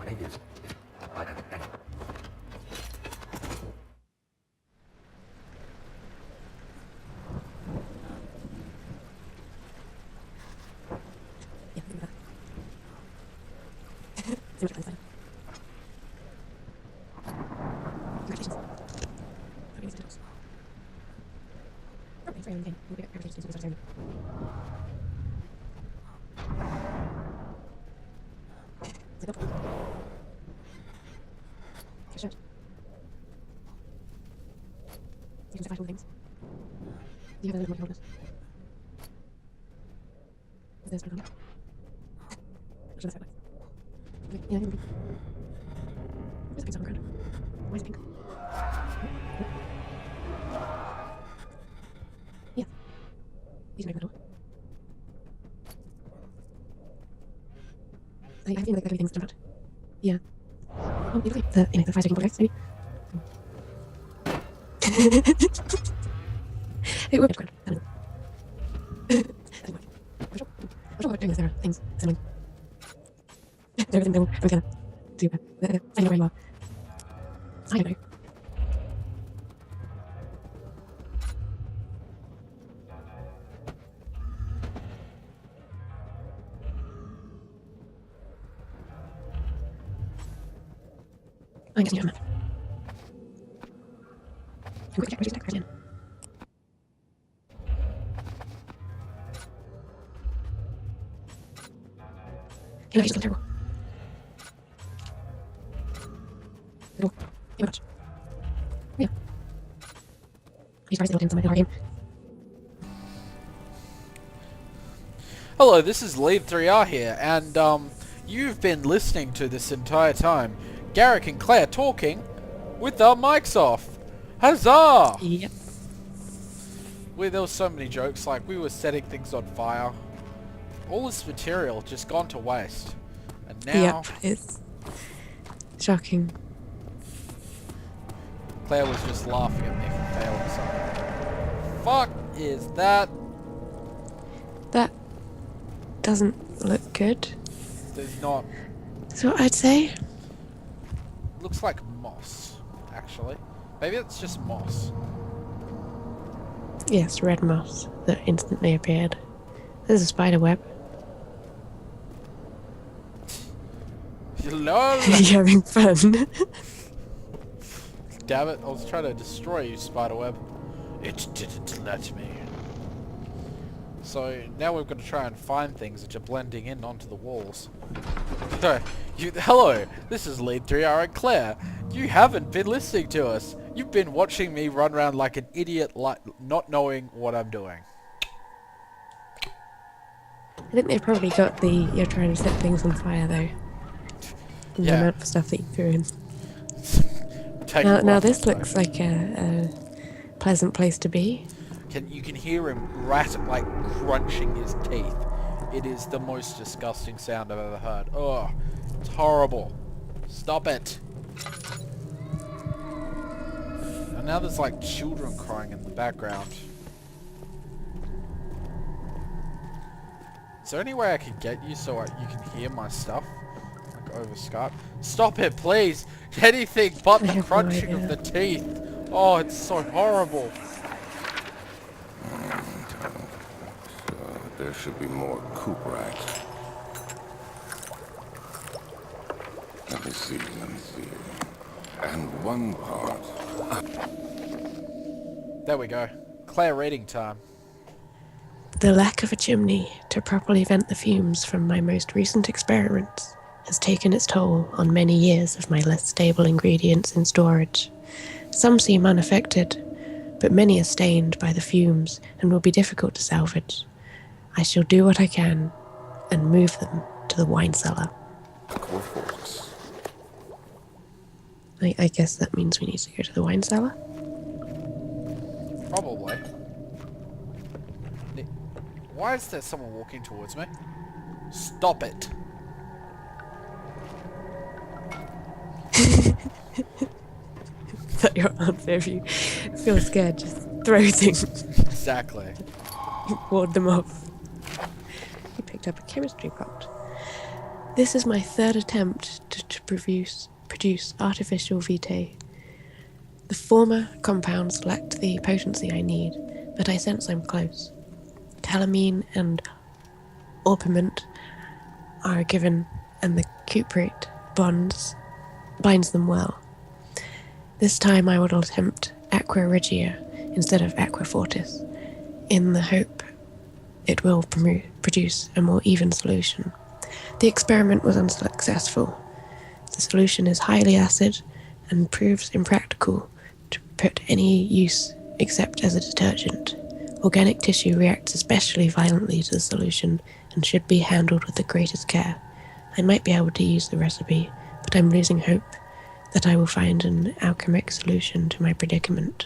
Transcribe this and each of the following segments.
My name is Daniel. Yeah, think about that. So much fun. Congratulations. Okay, let's do this. Oh, thanks for everything. We'll get everything to do this. It's like, oh. Okay, shit. You can survive all the things. Do you have a little more to hold us? Is this one on? I'm sure that's how it looks. Yeah, maybe. There's a pink on the ground. Why is it pink? Yeah. He's right in the door. I feel like everything's jumped out. Yeah. Oh, maybe the 5 second projects, maybe? It would be good. I don't know. I'm sure what we're doing is there are things assembling. Everything I'm gonna do. I know where you are. I don't know. I'm guessing you have a map. I'm quick check where she's attacked again. Hey, no, she's looking terrible. Oh, too much. Yeah. He's probably still doing something in our game. Hello, this is Lead3R here, and you've been listening to this entire time Garrick and Claire talking with our mics off. Huzzah! Yep. There was so many jokes, like we were setting things on fire. All this material just gone to waste. And now... Yep, it's shocking. Claire was just laughing at me for failing something. Fuck is that? That doesn't look good. There's not... That's what I'd say. Looks like moss, actually. Maybe it's just moss. Yes, red moss that instantly appeared. There's a spider web. LOL! You're having fun. Damn it, I was trying to destroy you, spiderweb. It didn't let me. So, now we're going to try and find things which are blending in onto the walls. Hello, this is Lead3R and Claire. You haven't been listening to us. You've been watching me run around like an idiot, not knowing what I'm doing. I think they probably got the you're trying to set things on fire though. The Yeah. amount of stuff that you threw in. Take Now one, this so. looks like a pleasant place to be. You can hear him like crunching his teeth. It is the most disgusting sound I've ever heard. Oh, it's horrible. Stop it. And now there's like children crying in the background. Is there any way I could get you so you can hear my stuff? Like over Skype? Stop it, please! Anything but I the have no crunching of idea. the teeth. Oh, it's so horrible. There should be more coop racks. Let me see. And one part. There we go. Claire reading time. The lack of a chimney to properly vent the fumes from my most recent experiments has taken its toll on many years of my less stable ingredients in storage. Some seem unaffected, but many are stained by the fumes and will be difficult to salvage. I shall do what I can and move them to the wine cellar. I guess that means we need to go to the wine cellar. Probably. Why is there someone walking towards me? Stop it. Is that your answer? If you feel scared, just throw things. Exactly. Ward them off. He picked up a chemistry pot. This is my third attempt to produce artificial vitae. The former compounds lacked the potency I need, but I sense I'm close. Calamine and orpiment are given, and the cuprate binds them well. This time I will attempt aqua regia instead of aqua fortis, in the hope it will produce a more even solution. The experiment was unsuccessful. The solution is highly acid and proves impractical to put any use except as a detergent. Organic tissue reacts especially violently to the solution and should be handled with the greatest care. I might be able to use the recipe, but I'm losing hope that I will find an alchemic solution to my predicament.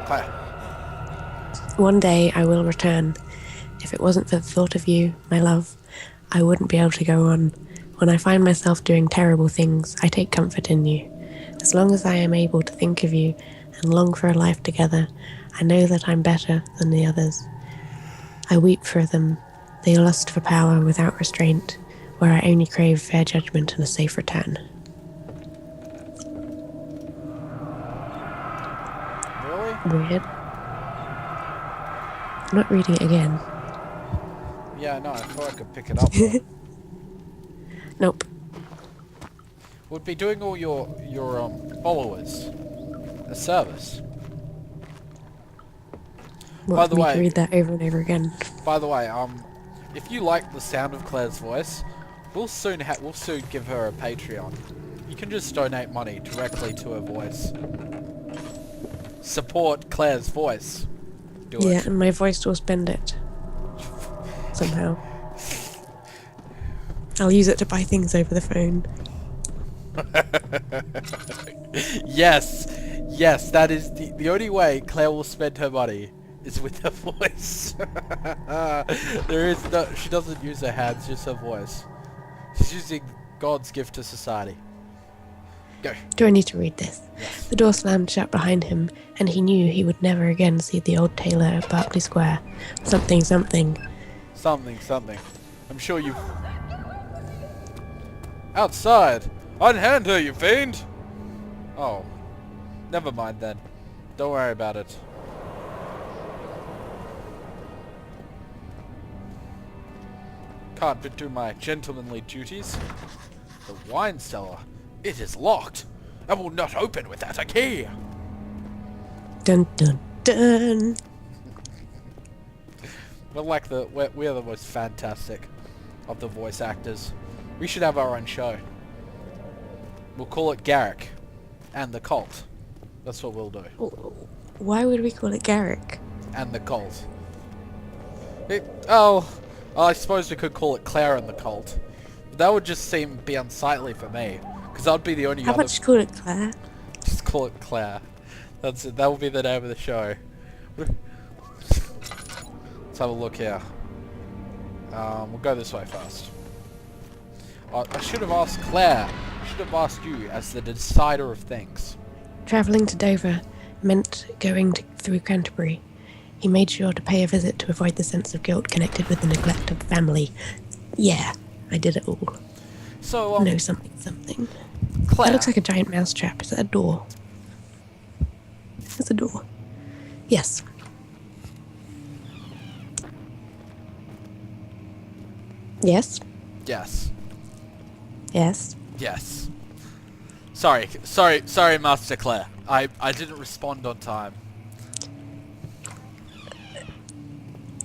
Hi. One day I will return. If it wasn't for the thought of you, my love, I wouldn't be able to go on. When I find myself doing terrible things, I take comfort in you. As long as I am able to think of you and long for a life together, I know that I'm better than the others. I weep for them. They lust for power without restraint, where I only crave fair judgment and a safe return. Really? Weird. I'm not reading it again. Yeah, no, I thought I could pick it up. Though. Nope. Would be doing all your followers a service. Want the me way- to read that over and over again? By the way, if you like the sound of Claire's voice, we'll soon give her a Patreon. You can just donate money directly to her voice. Support Claire's voice. Do Yeah, it. and my voice will spend it. Somehow. I'll use it to buy things over the phone. Yes, that is the only way Claire will spend her money is with her voice. She doesn't use her hands, just her voice. She's using God's gift to society. Go. Do I need to read this? Yes. The door slammed shut behind him, and he knew he would never again see the old tailor at Berkeley Square. Something. Something. I'm sure you... Outside! Unhand her, you fiend! Oh. Never mind then. Don't worry about it. Can't but do my gentlemanly duties. The wine cellar. It is locked. I will not open without a key. Dun dun dun! We're the most fantastic of the voice actors. We should have our own show. We'll call it Garrick and the Cult. That's what we'll do. Why would we call it Garrick? And the Cult. I suppose we could call it Claire and the Cult. But that would just be unsightly for me. Because I'd be the only How other... about you call it Claire? Just call it Claire. That's it. That will be the name of the show. Let's have a look here. We'll go this way first. I should have asked Claire. I should have asked you as the decider of things. Travelling to Dover meant going through Canterbury. He made sure to pay a visit to avoid the sense of guilt connected with the neglect of family. Yeah, I did it all. So, No something. Claire. That looks like a giant mousetrap. Is that a door? It's a door. Yes. Yes. Yes. Yes. Yes. Sorry, Master Claire. I didn't respond on time.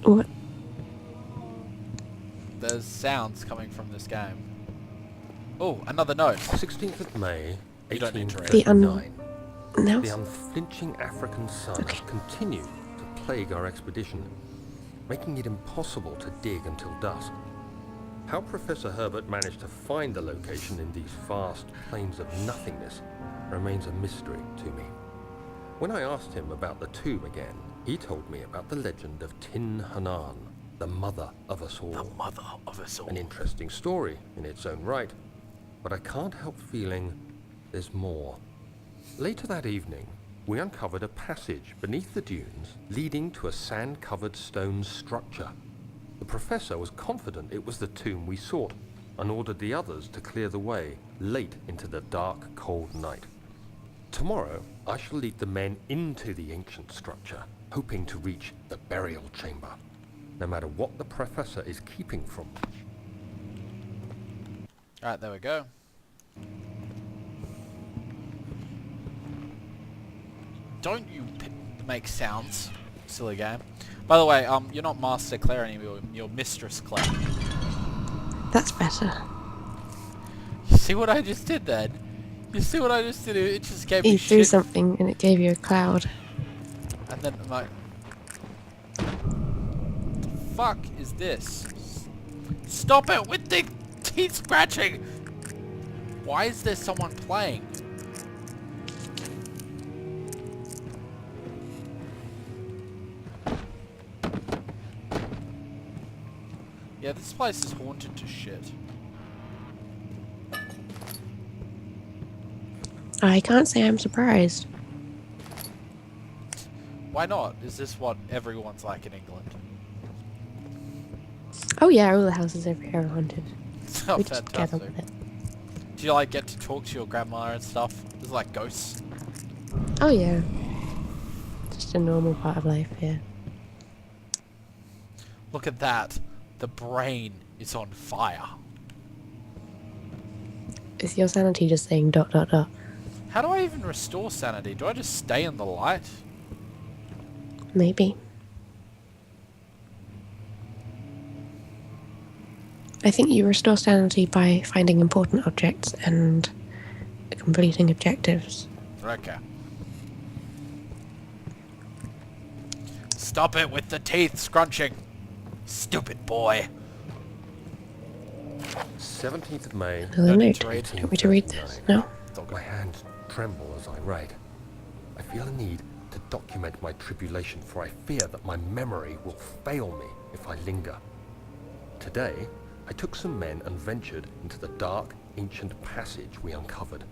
What? There's sounds coming from this game. Oh, another note. 16th of May, You don't need to read The 1839. No. The unflinching African sun Okay. continued to plague our expedition, making it impossible to dig until dusk. How Professor Herbert managed to find the location in these vast plains of nothingness remains a mystery to me. When I asked him about the tomb again, he told me about the legend of Tin Hanan, The mother of us all. The mother of us all. An interesting story in its own right, but I can't help feeling there's more. Later that evening, we uncovered a passage beneath the dunes leading to a sand-covered stone structure. The professor was confident it was the tomb we sought and ordered the others to clear the way late into the dark, cold night. Tomorrow, I shall lead the men into the ancient structure, hoping to reach the burial chamber, no matter what the professor is keeping from me. Alright, there we go. Don't you make sounds, silly game. By the way, you're not Master Claire anymore, you're Mistress Claire. That's better. You see what I just did then? You see what I just did? It just gave me You threw shit. something and it gave you a cloud. And then I'm like... What the fuck is this? Stop it with the teeth scratching! Why is there someone playing? Yeah, this place is haunted to shit. I can't say I'm surprised. Why not? Is this what everyone's like in England? Oh yeah, all the houses over here are haunted. Oh, We just get on fantastic. with it. Do you like get to talk to your grandma and stuff? There's like ghosts. Oh yeah. Just a normal part of life here. Look at that. The brain is on fire. Is your sanity just saying ... How do I even restore sanity? Do I just stay in the light? Maybe. I think you restore sanity by finding important objects and completing objectives. Okay. Stop it with the teeth scrunching. Stupid boy. 17th of May, Another need note. to read. Do you want me to read this? No? my hands tremble as I write. I feel a need to document my tribulation, for I fear that my memory will fail me if I linger. Today, I took some men and ventured into the dark, ancient passage we uncovered.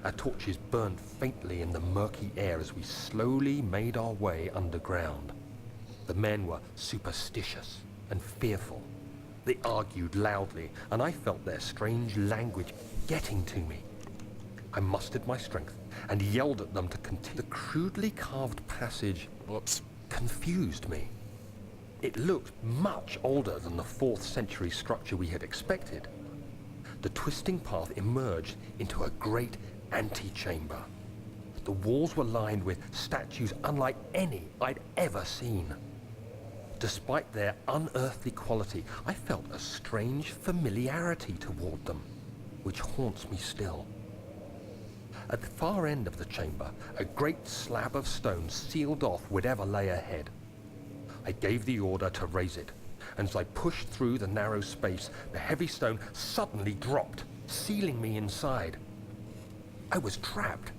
Our torches burned faintly in the murky air as we slowly made our way underground. The men were superstitious and fearful. They argued loudly, and I felt their strange language getting to me. I mustered my strength and yelled at them to continue. The crudely carved passage Whoops. confused me. It looked much older than the 4th century structure we had expected. The twisting path emerged into a great antechamber. The walls were lined with statues unlike any I'd ever seen. Despite their unearthly quality, I felt a strange familiarity toward them, which haunts me still. At the far end of the chamber, a great slab of stone sealed off whatever lay ahead. I gave the order to raise it, and as I pushed through the narrow space, the heavy stone suddenly dropped, sealing me inside. I was trapped.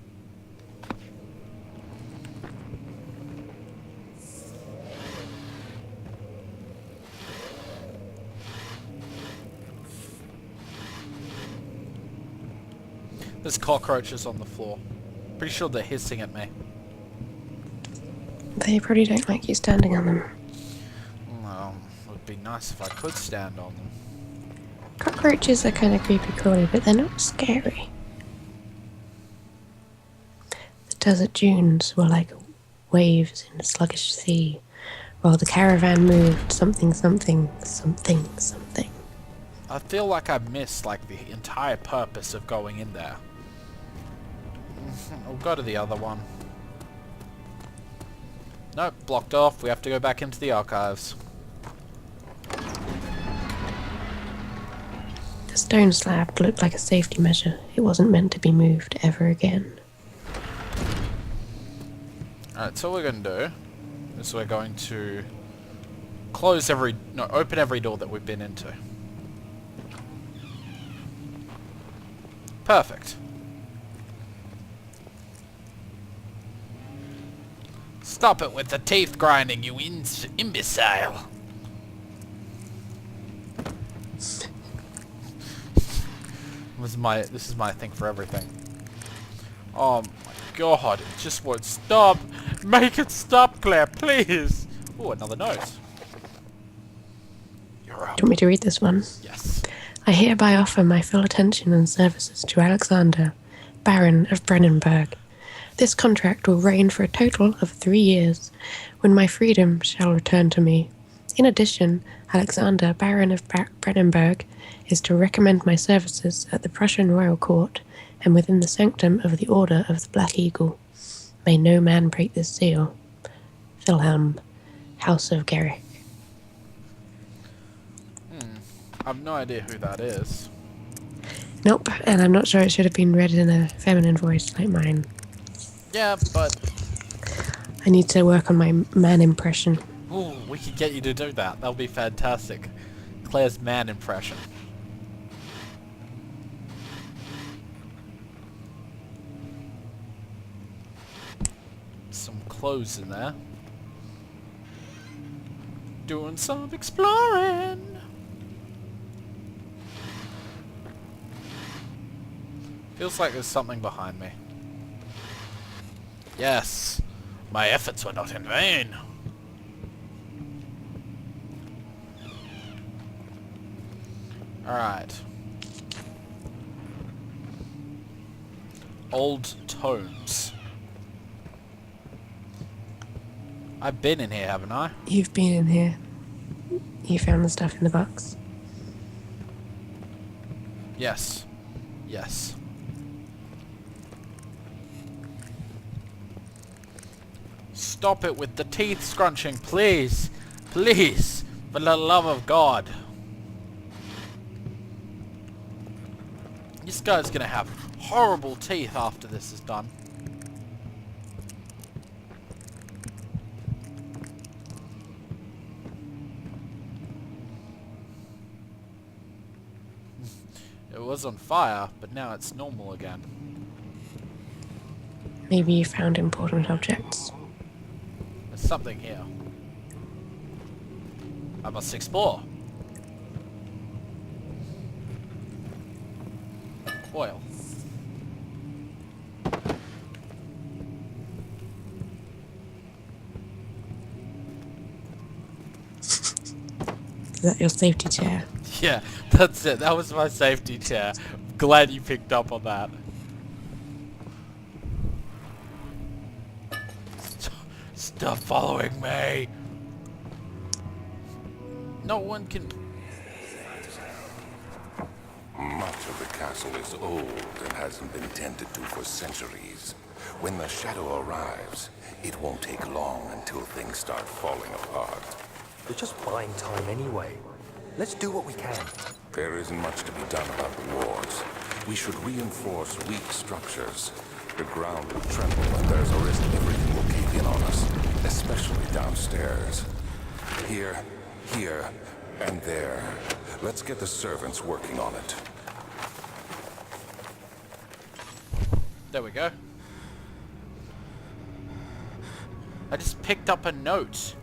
There's cockroaches on the floor. Pretty sure they're hissing at me. They probably don't like you standing on them. Well, it would be nice if I could stand on them. Cockroaches are kind of creepy crawly, but they're not scary. The desert dunes were like waves in a sluggish sea, while the caravan moved something. I feel like I missed like the entire purpose of going in there. We'll go to the other one. Nope, blocked off. We have to go back into the archives. The stone slab looked like a safety measure. It wasn't meant to be moved ever again. Alright, so what we're going to do is we're going to open every door that we've been into. Perfect. Stop it with the teeth grinding, you imbecile. This is my thing for everything. Oh my god, it just won't stop. Make it stop, Claire, please. Oh, another note. You're up. Do you want me to read this one? Yes. I hereby offer my full attention and services to Alexander, Baron of Brennenburg. This contract will reign for a total of 3 years, when my freedom shall return to me. In addition, Alexander, Baron of Brennenburg, is to recommend my services at the Prussian Royal Court and within the sanctum of the Order of the Black Eagle. May no man break this seal. Wilhelm, House of Gerich. I have no idea who that is. Nope, and I'm not sure it should have been read in a feminine voice like mine. Yeah, but... I need to work on my man impression. Ooh, we could get you to do that. That would be fantastic. Claire's man impression. Some clothes in there. Doing some exploring. Feels like there's something behind me. Yes, my efforts were not in vain. Alright. Old tomes. I've been in here, haven't I? You've been in here. You found the stuff in the box. Yes. Yes. Stop it with the teeth scrunching, please. Please. For the love of God. This guy's gonna have horrible teeth after this is done. It was on fire, but now it's normal again. Maybe you found important objects. There's something here. I must explore. Oil. Is that your safety chair? Yeah, that's it. That was my safety chair. Glad you picked up on that. Stop following me. No one can... Much of the castle is old and hasn't been tended to for centuries. When the shadow arrives, it won't take long until things start falling apart. We're just buying time anyway. Let's do what we can. There isn't much to be done about the walls. We should reinforce weak structures. The ground will tremble and there's a risk everything will cave in on us, especially downstairs. Here, and there. Let's get the servants working on it. There we go. I just picked up a note.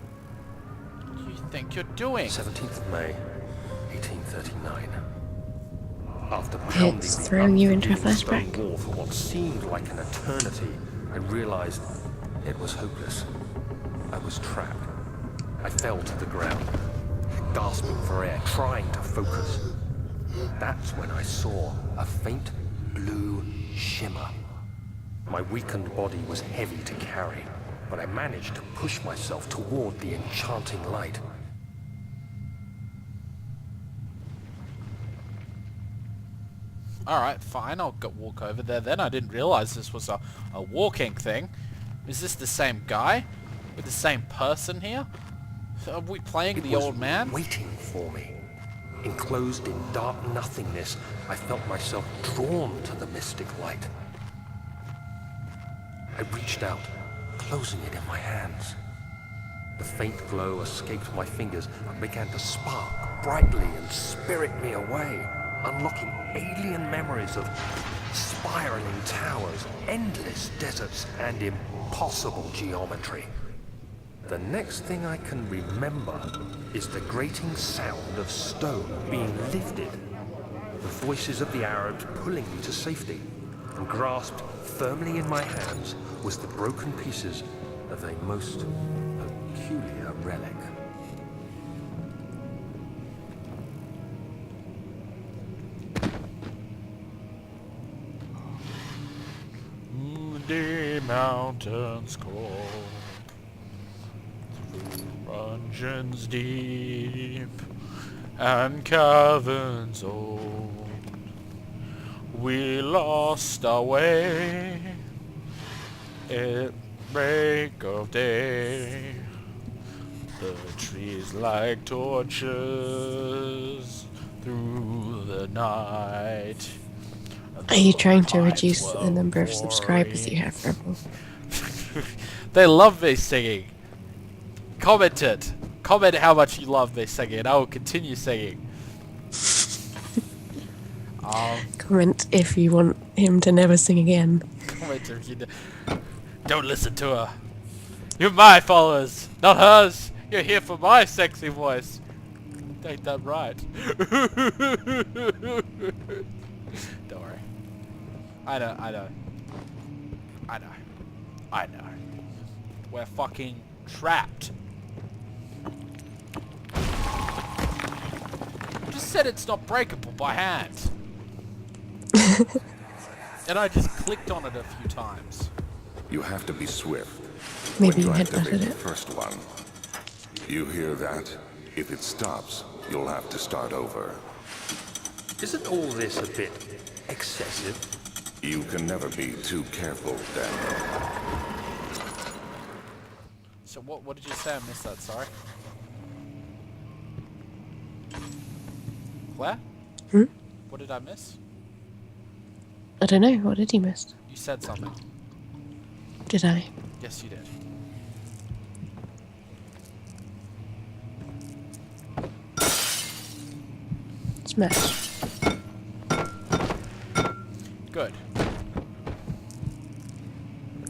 What do you think you're doing? 17th of May, 1839. After pounding It's the throwing you into a unforgiving stone flashback. wall for what seemed like an eternity, I realized it was hopeless. I was trapped. I fell to the ground, gasping for air, trying to focus. That's when I saw a faint blue shimmer. My weakened body was heavy to carry, but I managed to push myself toward the enchanting light. Alright, fine, I'll go walk over there then. I didn't realize this was a walking thing. Is this the same guy? With the same person here? Are we playing It the was old man? waiting for me. Enclosed in dark nothingness, I felt myself drawn to the mystic light. I reached out, closing it in my hands. The faint glow escaped my fingers and began to spark brightly and spirit me away, unlocking alien memories of spiraling towers, endless deserts, and impossible geometry. The next thing I can remember is the grating sound of stone being lifted. the voices of the Arabs pulling me to safety, and grasped firmly in my hands was the broken pieces of a most peculiar relic. The mountains call, through dungeons deep and caverns old, we lost our way at break of day. The trees like torches through the night. Are you trying to reduce the number of subscribers you have, Rebel? They love me singing. Comment it. Comment how much you love me singing, and I will continue singing. Comment if you want him to never sing again. Comment if you don't listen to her. You're my followers, not hers. You're here for my sexy voice. Ain't that right? Don't worry. I know. We're fucking trapped. I just said it's not breakable by hand. And I just clicked on it a few times. You have to be swift. Maybe you when you activate headbutted the it. first one. You hear that? If it stops, you'll have to start over. Isn't all this a bit excessive? You can never be too careful, Daniel. So what did you say? I missed that, sorry. Claire? Hmm? What did I miss? I don't know. What did you miss? You said something. Did I? Yes, you did. Smash. Good.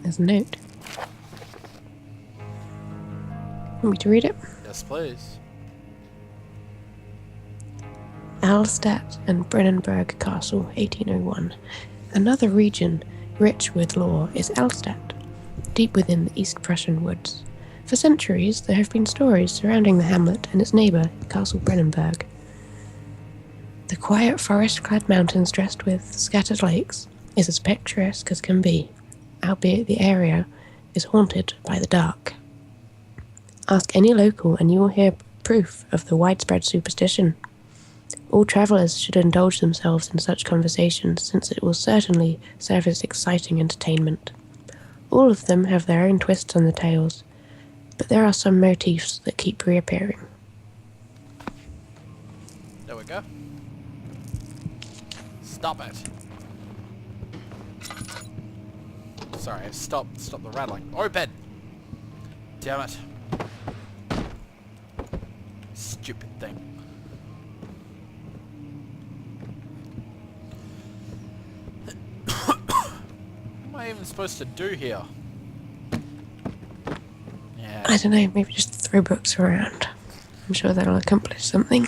There's a note. Want me to read it? Yes, please. Alstadt and Brennenburg Castle, 1801. Another region rich with lore is Alstadt, deep within the East Prussian woods. For centuries, there have been stories surrounding the hamlet and its neighbour, Castle Brennenburg. The quiet forest-clad mountains dressed with scattered lakes is as picturesque as can be, albeit the area is haunted by the dark. Ask any local and you will hear proof of the widespread superstition. All travellers should indulge themselves in such conversations, since it will certainly serve as exciting entertainment. All of them have their own twists on the tales, but there are some motifs that keep reappearing. There we go. Stop it. Sorry, stop the rattling. Open! Damn it. Stupid thing. What am I even supposed to do here? Yeah. I don't know, maybe just throw books around. I'm sure that'll accomplish something.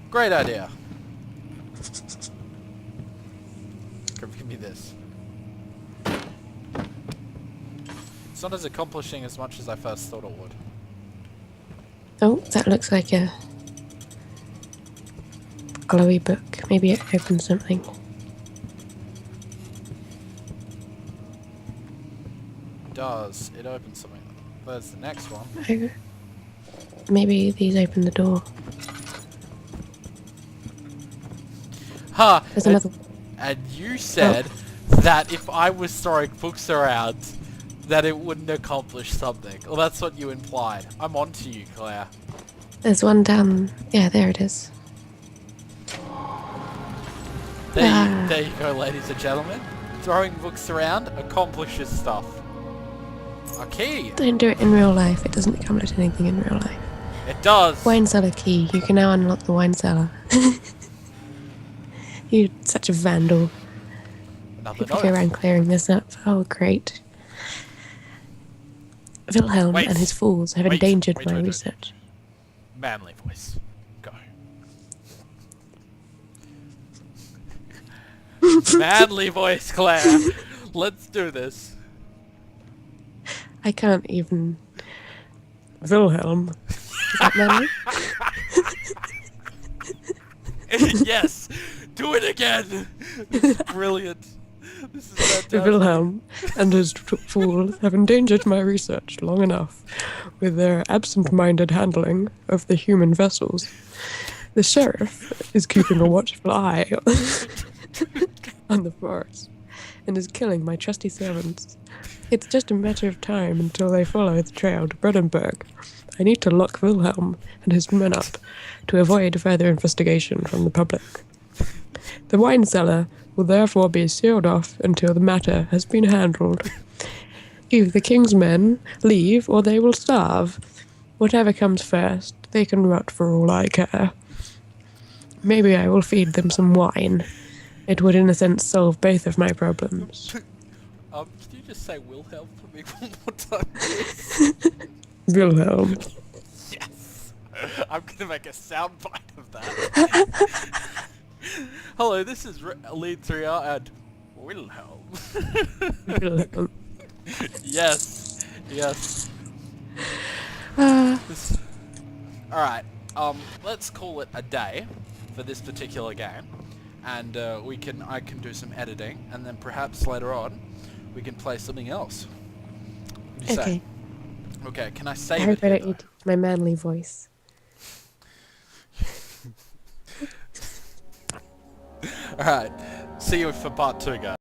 Great idea. Give me this. It's not as accomplishing as much as I first thought it would. Oh, that looks like a glowy book. Maybe it opens something. Does it open something? There's the next one. Oh, maybe these open the door. Ha! There's another. And you said that if I was throwing books around, that it wouldn't accomplish something. Well, that's what you implied. I'm on to you, Claire. There's one down. Yeah, there it is. There you go, ladies and gentlemen. Throwing books around accomplishes stuff. A key. Don't do it in real life. It doesn't accomplish anything in real life. It does. Wine cellar key. You can now unlock the wine cellar. You're such a vandal. Another People note. go around clearing this up. Oh, great. Wilhelm Wait. and his fools have Wait, endangered wait, my wait, wait. research. Manly voice. Go. Manly voice, Claire. Let's do this. I can't even. Wilhelm. Is that manly? Yes! Do it again! This is brilliant. This is fantastic. Wilhelm and his fools have endangered my research long enough with their absent-minded handling of the human vessels. The sheriff is keeping a watchful eye on the forest and is killing my trusty servants. It's just a matter of time until they follow the trail to Brandenburg. I need to lock Wilhelm and his men up to avoid further investigation from the public. The wine cellar will therefore be sealed off until the matter has been handled. Either the king's men leave or they will starve. Whatever comes first, they can rot for all I care. Maybe I will feed them some wine. It would in a sense solve both of my problems. Can you just say Wilhelm for me one more time, please? Wilhelm. Yes! I'm gonna make a soundbite of that. Hello, this is Lead 3R and Wilhelm. Wilhelm. Yes, yes. Alright, let's call it a day for this particular game. And I can do some editing, and then perhaps later on we can play something else. What do you say? Okay, can I save I it hope I here, don't need my manly voice. Alright, see you for part 2, guys.